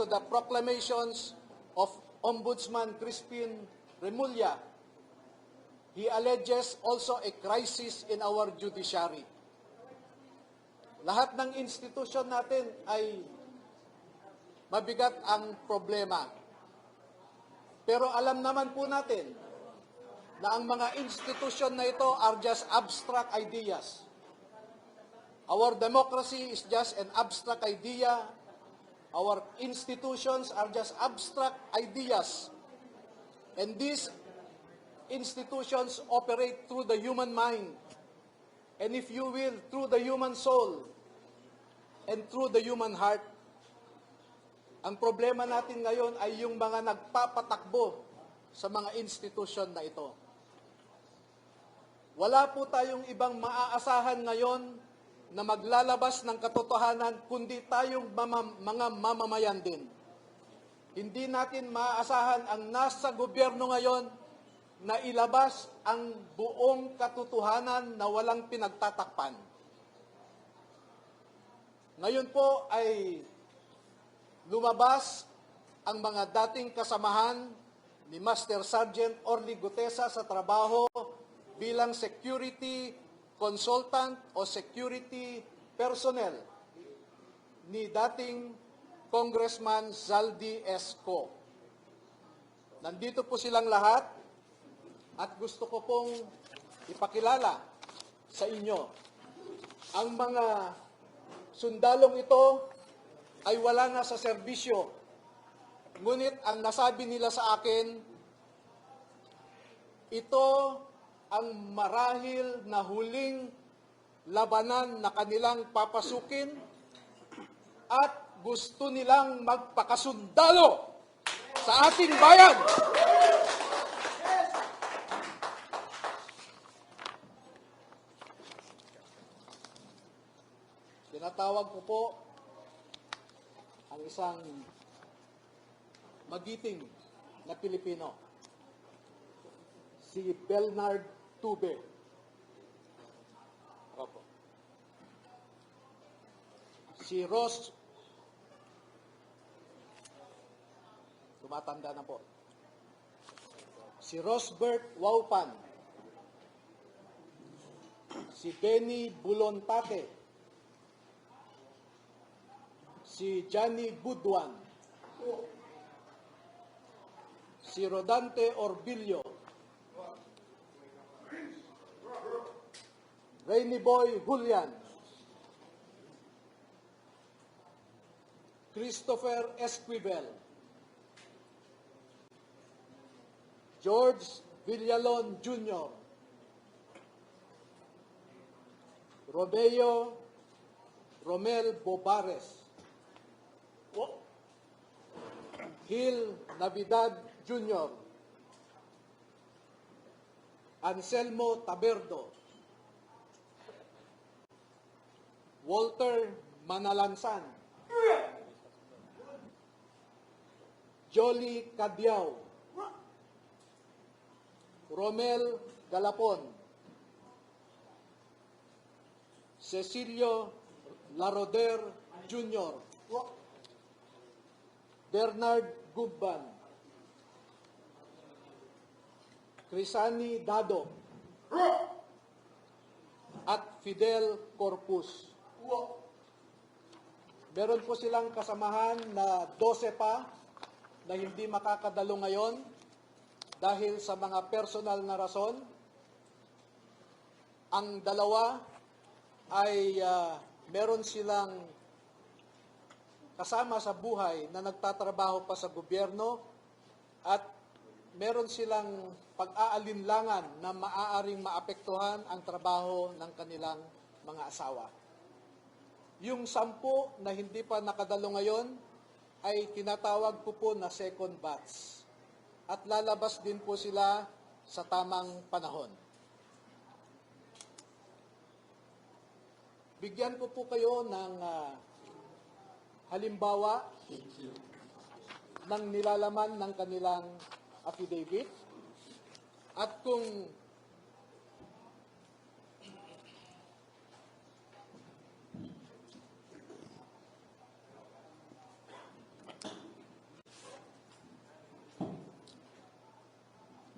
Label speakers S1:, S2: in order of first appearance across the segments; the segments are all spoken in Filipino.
S1: to the proclamations of Ombudsman Crispin Remulla, he alleges also a crisis in our judiciary. Lahat ng institusyon natin ay mabigat ang problema. Pero alam naman po natin na ang mga institusyon na ito are just abstract ideas. Our democracy is just an abstract idea. Our institutions are just abstract ideas. And these institutions operate through the human mind. And if you will, through the human soul and through the human heart. Ang problema natin ngayon ay yung mga nagpapatakbo sa mga institusyon na ito. Wala po tayong ibang maaasahan ngayon na maglalabas ng katotohanan kundi tayong mga mamamayan din. Hindi natin maaasahan ang nasa gobyerno ngayon na ilabas ang buong katotohanan na walang pinagtatakpan. Ngayon po ay lumabas ang mga dating kasamahan ni Master Sergeant Orly Gutesa sa trabaho bilang security consultant o security personnel ni dating Congressman Zaldi Esco. Nandito po silang lahat at gusto ko pong ipakilala sa inyo. Ang mga sundalong ito ay wala na sa serbisyo. Ngunit ang nasabi nila sa akin, ito ang marahil na huling labanan na kanilang papasukin at gusto nilang magpakasundalo sa ating bayan. Tinatawag ko po ang isang magiting na Pilipino, si Bernard Tube. Opo. Si Ross, tumatanda na po. Si Rosbert Waupan. Si Benny Bulontate. Si Johnny Budwan. Si Rodante Orbillo. Rainy Boy Julian. Christopher Esquivel. George Villalon Jr. Romeo Romel Bobares. Gil Navidad Jr. Anselmo Taberdo. Walter Manalansan. Jolly Cadiao. Romel Galapon. Cecilio Laroder Jr. Bernard Gubban. Crisani Dado. At Fidel Corpus. Meron po silang kasamahan na 12 pa na hindi makakadalo ngayon dahil sa mga personal na rason. Ang dalawa ay meron silang kasama sa buhay na nagtatrabaho pa sa gobyerno at meron silang pag-aalinlangan na maaaring maapektuhan ang trabaho ng kanilang mga asawa. Yung 10 na hindi pa nakadalo ngayon ay tinatawag ko po na second batch at lalabas din po sila sa tamang panahon. Bigyan ko po kayo ng halimbawa ng nilalaman ng kanilang affidavit at kung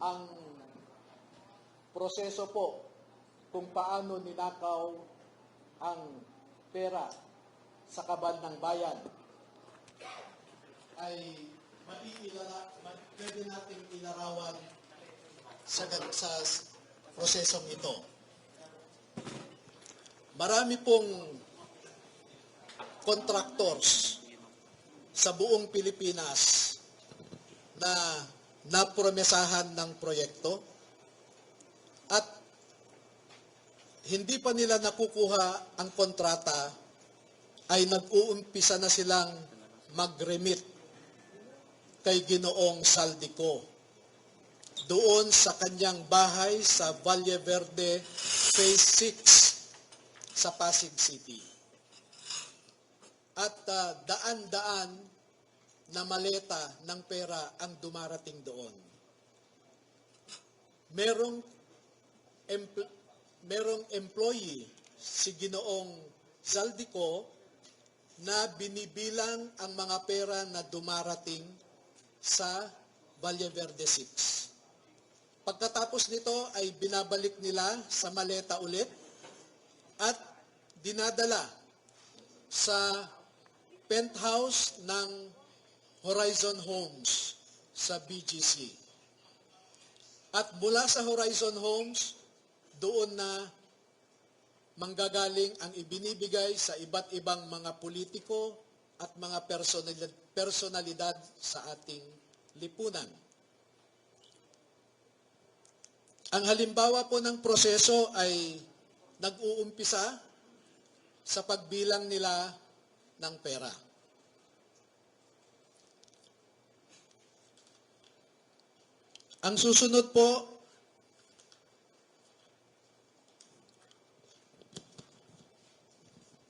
S1: ang proseso po kung paano ninakaw ang pera sa kaban ng bayan ay pwede nating ilarawan sa prosesong ito. Marami pong contractors sa buong Pilipinas na napromesahan ng proyekto at hindi pa nila nakukuha ang kontrata ay nag-uumpisa na silang mag-remit kay Ginoong Saldico doon sa kanyang bahay sa Valle Verde Phase 6 sa Pasig City. At daan-daan na maleta ng pera ang dumarating doon. Merong employee si Ginoong Saldico na binibilang ang mga pera na dumarating sa Valle Verde 6. Pagkatapos nito ay binabalik nila sa maleta ulit at dinadala sa penthouse ng Horizon Homes sa BGC. At mula sa Horizon Homes, doon na manggagaling ang ibinibigay sa iba't ibang mga politiko at mga personalidad sa ating lipunan. Ang halimbawa po ng proseso ay nag-uumpisa sa pagbilang nila ng pera. Ang susunod po,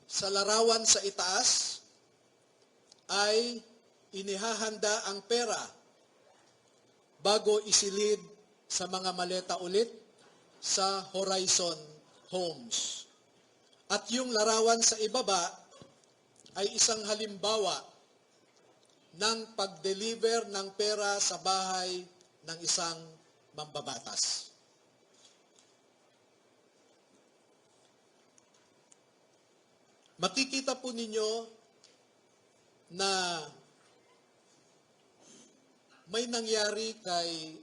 S1: sa larawan sa itaas ay inihahanda ang pera bago isilid sa mga maleta ulit sa Horizon Homes. At yung larawan sa ibaba ay isang halimbawa ng pag-deliver ng pera sa bahay ng isang mambabatas. Makikita po ninyo na may nangyari kay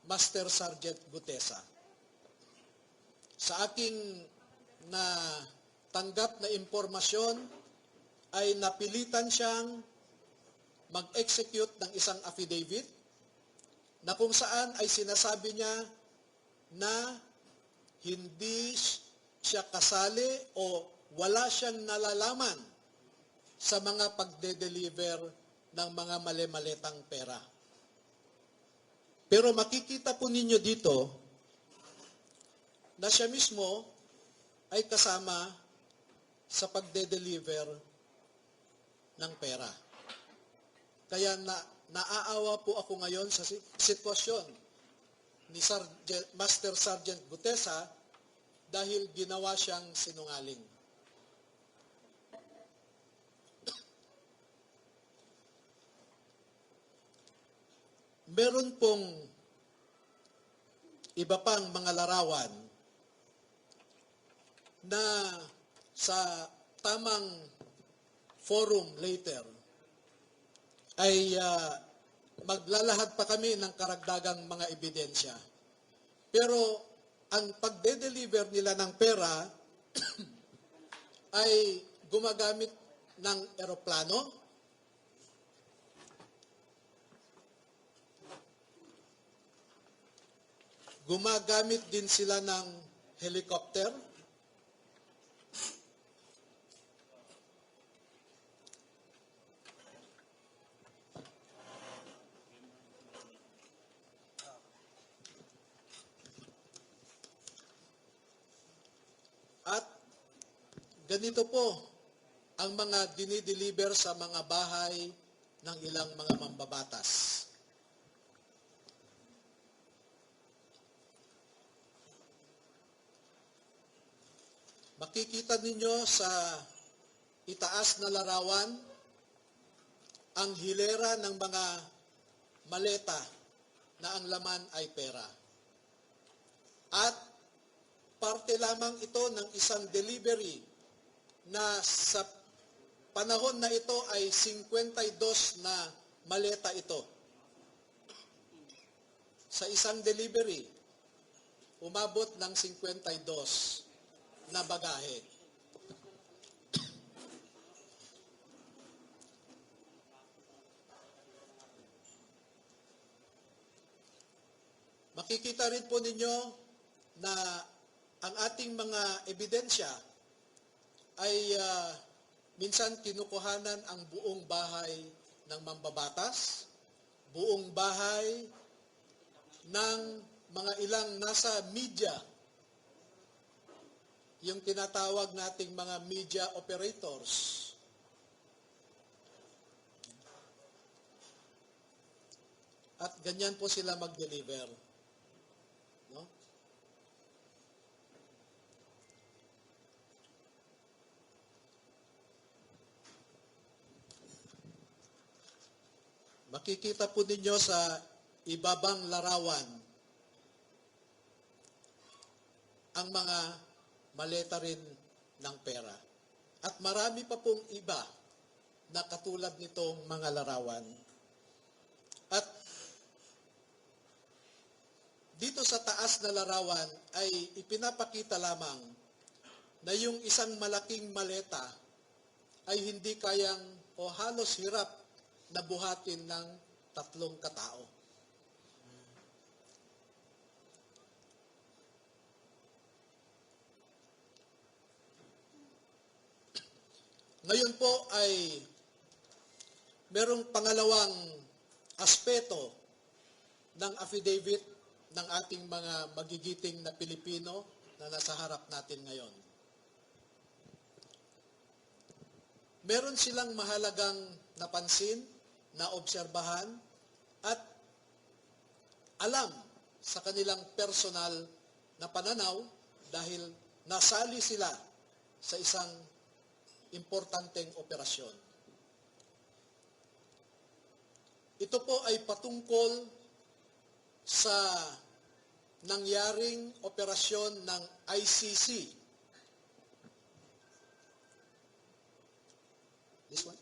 S1: Master Sergeant Gutesa. Sa aking tanggap na impormasyon ay napilitan siyang mag-execute ng isang affidavit na kung saan ay sinasabi niya na hindi siya kasali o wala siyang nalalaman sa mga pagde-deliver ng mga mali-maletang pera. Pero makikita po ninyo dito na siya mismo ay kasama sa pagde-deliver ng pera. Kaya naaawa po ako ngayon sa sitwasyon ni Master Sergeant Gutesa dahil ginawa siyang sinungaling. Meron pong iba pang mga larawan na sa tamang forum later ay maglalahad pa kami ng karagdagang mga ebidensya. Pero ang pagde-deliver nila ng pera ay gumagamit ng eroplano, gumagamit din sila ng helicopter, at ganito po ang mga dinideliver sa mga bahay ng ilang mga mambabatas. Makikita ninyo sa itaas na larawan ang hilera ng mga maleta na ang laman ay pera. at parte lamang ito ng isang delivery na sa panahon na ito ay 52 na maleta ito. Sa isang delivery, umabot ng 52 na bagahe. Makikita rin po ninyo na ang ating mga ebidensya ay minsan kinukuhanan ang buong bahay ng mambabatas, buong bahay ng mga ilang nasa media, yung tinatawag nating mga media operators. At ganyan po sila mag-deliver. No? Makikita po ninyo sa ibabang larawan ang mga maleta rin ng pera. At marami pa pong iba na katulad nitong mga larawan. At dito sa taas na larawan ay ipinapakita lamang na yung isang malaking maleta ay hindi kayang o halos hirap na buhatin ng 3 katao. Ngayon po ay merong pangalawang aspeto ng affidavit ng ating mga magigiting na Pilipino na nasa harap natin ngayon. Meron silang mahalagang napansin, naobserbahan, at alam sa kanilang personal na pananaw dahil nasali sila sa isang importanteng operasyon. Ito po ay patungkol sa nangyaring operasyon ng ICC. This one.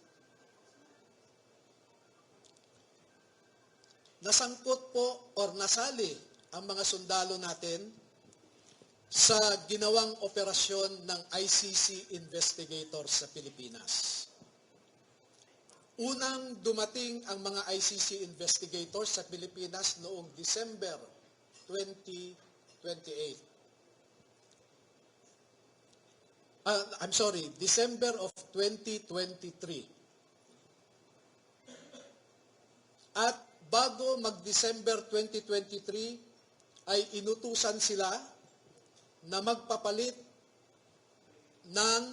S1: Nasangkot po or nasali ang mga sundalo natin sa ginawang operasyon ng ICC investigators sa Pilipinas. Unang dumating ang mga ICC investigators sa Pilipinas noong December 2028. December of 2023. At bago mag-December 2023, ay inutusan sila na magpapalit ng